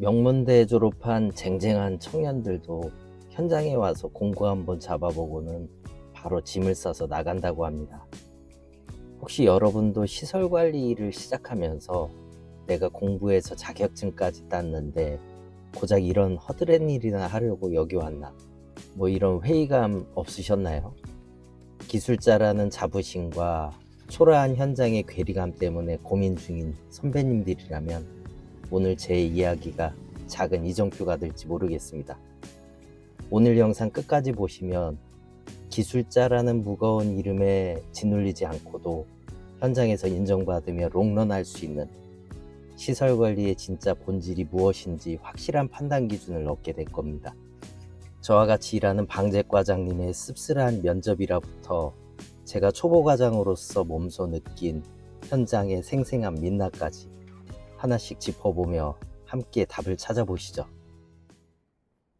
명문대 졸업한 쟁쟁한 청년들도 현장에 와서 공구 한번 잡아보고는 바로 짐을 싸서 나간다고 합니다. 혹시 여러분도 시설관리 일을 시작하면서 내가 공부해서 자격증까지 땄는데 고작 이런 허드렛 일이나 하려고 여기 왔나? 뭐 이런 회의감 없으셨나요? 기술자라는 자부심과 초라한 현장의 괴리감 때문에 고민 중인 선배님들이라면 오늘 제 이야기가 작은 이정표가 될지 모르겠습니다. 오늘 영상 끝까지 보시면 기술자라는 무거운 이름에 짓눌리지 않고도 현장에서 인정받으며 롱런할 수 있는 시설관리의 진짜 본질이 무엇인지 확실한 판단 기준을 얻게 될 겁니다. 저와 같이 일하는 방재과장님의 씁쓸한 면접이라부터 제가 초보과장으로서 몸소 느낀 현장의 생생한 민낯까지 하나씩 짚어보며 함께 답을 찾아보시죠.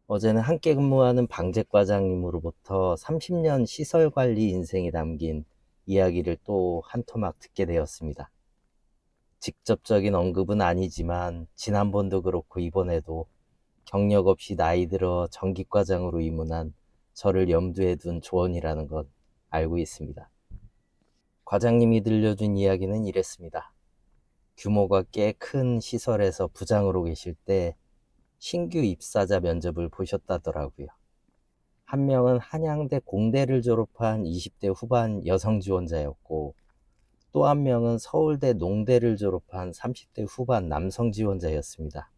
어제는 함께 근무하는 방재과장님으로부터 30년 시설관리 인생이 담긴 이야기를 또 한 토막 듣게 되었습니다. 직접적인 언급은 아니지만 지난번도 그렇고 이번에도 경력 없이 나이 들어 정기과장으로 입문한 저를 염두에 둔 조언이라는 건 알고 있습니다. 과장님이 들려준 이야기는 이랬습니다. 규모가 꽤 큰 시설에서 부장으로 계실 때 신규 입사자 면접을 보셨다더라고요. 한 명은 한양대 공대를 졸업한 20대 후반 여성 지원자였고 또 한 명은 서울대 농대를 졸업한 30대 후반 남성 지원자였습니다.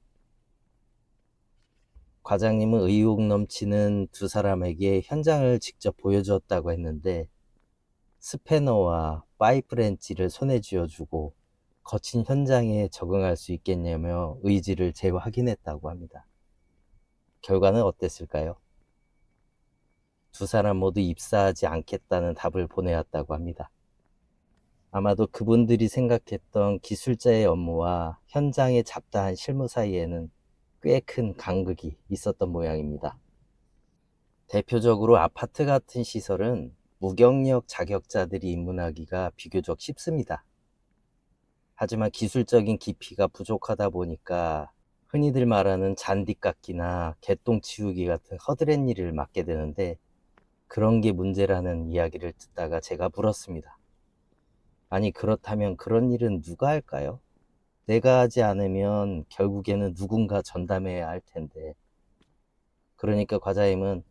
과장님은 의욕 넘치는 두 사람에게 현장을 직접 보여주었다고 했는데 스패너와 파이프 렌치를 손에 쥐어주고 거친 현장에 적응할 수 있겠냐며 의지를 재확인했다고 합니다. 결과는 어땠을까요? 두 사람 모두 입사하지 않겠다는 답을 보내왔다고 합니다. 아마도 그분들이 생각했던 기술자의 업무와 현장의 잡다한 실무 사이에는 꽤 큰 간극이 있었던 모양입니다. 대표적으로 아파트 같은 시설은 무경력 자격자들이 입문하기가 비교적 쉽습니다. 하지만 기술적인 깊이가 부족하다 보니까 흔히들 말하는 잔디 깎기나 개똥 치우기 같은 허드렛 일을 맡게 되는데 그런 게 문제라는 이야기를 듣다가 제가 물었습니다. 아니 그렇다면 그런 일은 누가 할까요? 내가 하지 않으면 결국에는 누군가 전담해야 할 텐데. 그러니까 과장님은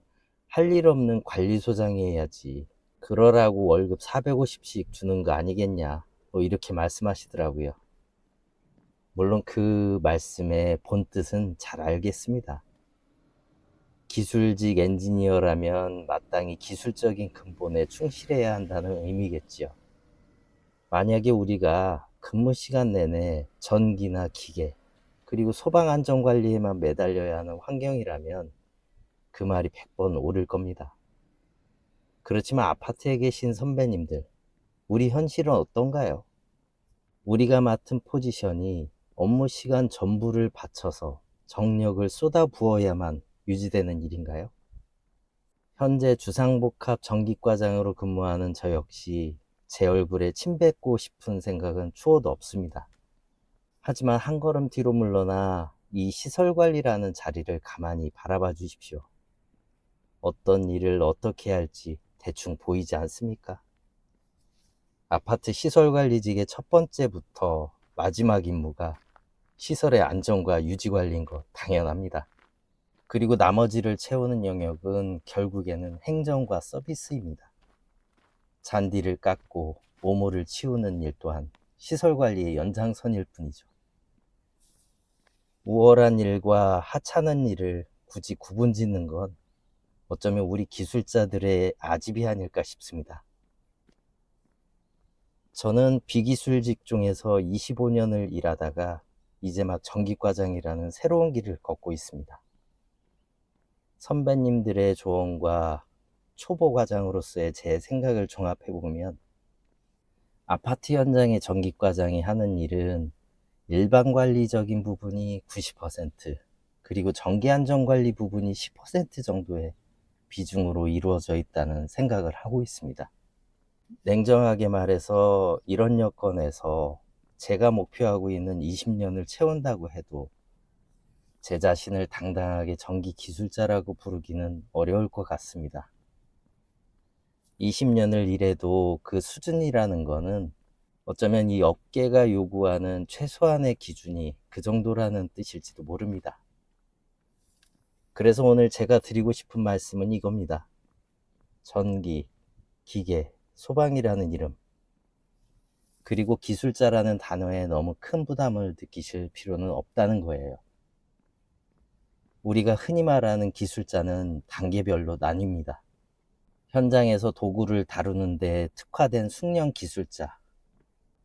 할 일 없는 관리소장이 해야지. 그러라고 월급 450씩 주는 거 아니겠냐. 뭐 이렇게 말씀하시더라고요. 물론 그 말씀의 본뜻은 잘 알겠습니다. 기술직 엔지니어라면 마땅히 기술적인 근본에 충실해야 한다는 의미겠지요. 만약에 우리가 근무 시간 내내 전기나 기계, 그리고 소방 안전 관리에만 매달려야 하는 환경이라면 그 말이 100번 옳을 겁니다. 그렇지만 아파트에 계신 선배님들, 우리 현실은 어떤가요? 우리가 맡은 포지션이 업무 시간 전부를 바쳐서 정력을 쏟아 부어야만 유지되는 일인가요? 현재 주상복합 전기과장으로 근무하는 저 역시 제 얼굴에 침 뱉고 싶은 생각은 추호도 없습니다. 하지만 한 걸음 뒤로 물러나 이 시설관리라는 자리를 가만히 바라봐 주십시오. 어떤 일을 어떻게 할지 대충 보이지 않습니까? 아파트 시설관리직의 첫 번째부터 마지막 임무가 시설의 안전과 유지 관리인 것 당연합니다. 그리고 나머지를 채우는 영역은 결국에는 행정과 서비스입니다. 잔디를 깎고 오모를 치우는 일 또한 시설관리의 연장선일 뿐이죠. 우월한 일과 하찮은 일을 굳이 구분짓는 건 어쩌면 우리 기술자들의 아집이 아닐까 싶습니다. 저는 비기술 직종에서 25년을 일하다가 이제 막 전기과장이라는 새로운 길을 걷고 있습니다. 선배님들의 조언과 초보과장으로서의 제 생각을 종합해보면 아파트 현장의 전기과장이 하는 일은 일반 관리적인 부분이 90%, 그리고 전기안전관리 부분이 10% 정도의 비중으로 이루어져 있다는 생각을 하고 있습니다. 냉정하게 말해서 이런 여건에서 제가 목표하고 있는 20년을 채운다고 해도 제 자신을 당당하게 전기 기술자라고 부르기는 어려울 것 같습니다. 20년을 일해도 그 수준이라는 거는 어쩌면 이 업계가 요구하는 최소한의 기준이 그 정도라는 뜻일지도 모릅니다. 그래서 오늘 제가 드리고 싶은 말씀은 이겁니다. 전기, 기계, 소방이라는 이름, 그리고 기술자라는 단어에 너무 큰 부담을 느끼실 필요는 없다는 거예요. 우리가 흔히 말하는 기술자는 단계별로 나뉩니다. 현장에서 도구를 다루는 데 특화된 숙련 기술자,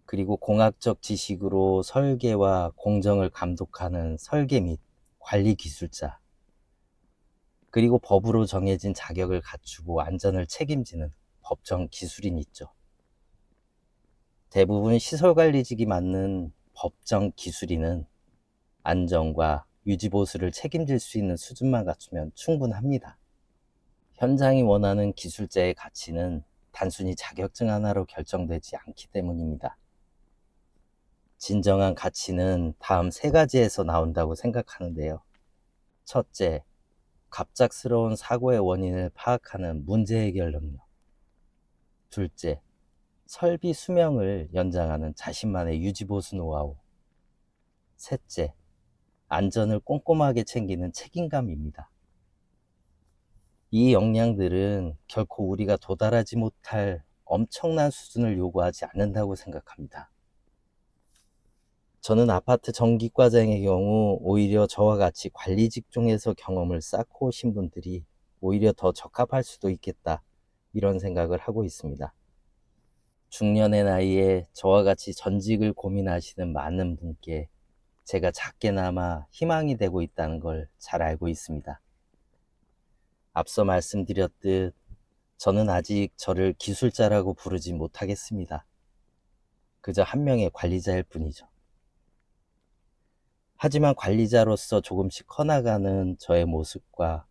그리고 공학적 지식으로 설계와 공정을 감독하는 설계 및 관리 기술자, 그리고 법으로 정해진 자격을 갖추고 안전을 책임지는 법정 기술인이 있죠. 대부분 시설관리직이 맡는 법정 기술인은 안전과 유지보수를 책임질 수 있는 수준만 갖추면 충분합니다. 현장이 원하는 기술자의 가치는 단순히 자격증 하나로 결정되지 않기 때문입니다. 진정한 가치는 다음 3가지에서 나온다고 생각하는데요. 첫째, 갑작스러운 사고의 원인을 파악하는 문제 해결 능력. 둘째, 설비 수명을 연장하는 자신만의 유지보수 노하우. 셋째, 안전을 꼼꼼하게 챙기는 책임감입니다. 이 역량들은 결코 우리가 도달하지 못할 엄청난 수준을 요구하지 않는다고 생각합니다. 저는 아파트 전기과장의 경우 오히려 저와 같이 관리 직종에서 경험을 쌓고 오신 분들이 오히려 더 적합할 수도 있겠다, 이런 생각을 하고 있습니다. 중년의 나이에 저와 같이 전직을 고민하시는 많은 분께 제가 작게나마 희망이 되고 있다는 걸 잘 알고 있습니다. 앞서 말씀드렸듯 저는 아직 저를 기술자라고 부르지 못하겠습니다. 그저 한 명의 관리자일 뿐이죠. 하지만 관리자로서 조금씩 커나가는 저의 모습과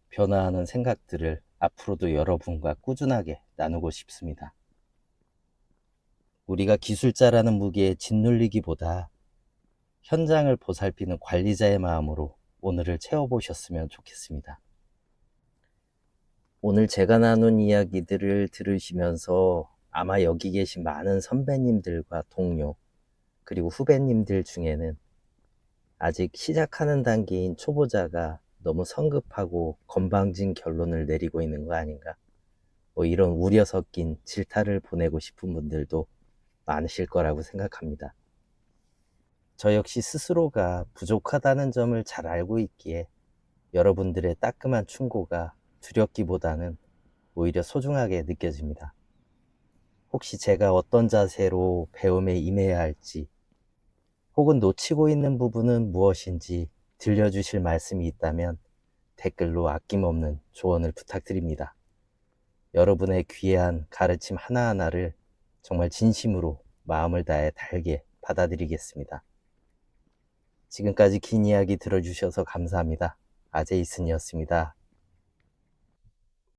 변화하는 생각들을 앞으로도 여러분과 꾸준하게 나누고 싶습니다. 우리가 기술자라는 무게에 짓눌리기보다 현장을 보살피는 관리자의 마음으로 오늘을 채워보셨으면 좋겠습니다. 오늘 제가 나눈 이야기들을 들으시면서 아마 여기 계신 많은 선배님들과 동료, 그리고 후배님들 중에는 아직 시작하는 단계인 초보자가 너무 성급하고 건방진 결론을 내리고 있는 거 아닌가, 이런 우려 섞인 질타를 보내고 싶은 분들도 많으실 거라고 생각합니다. 저 역시 스스로가 부족하다는 점을 잘 알고 있기에 여러분들의 따끔한 충고가 두렵기보다는 오히려 소중하게 느껴집니다. 혹시 제가 어떤 자세로 배움에 임해야 할지, 혹은 놓치고 있는 부분은 무엇인지 들려주실 말씀이 있다면 댓글로 아낌없는 조언을 부탁드립니다. 여러분의 귀한 가르침 하나하나를 정말 진심으로 마음을 다해 달게 받아들이겠습니다. 지금까지 긴 이야기 들어주셔서 감사합니다. 아제이슨이었습니다.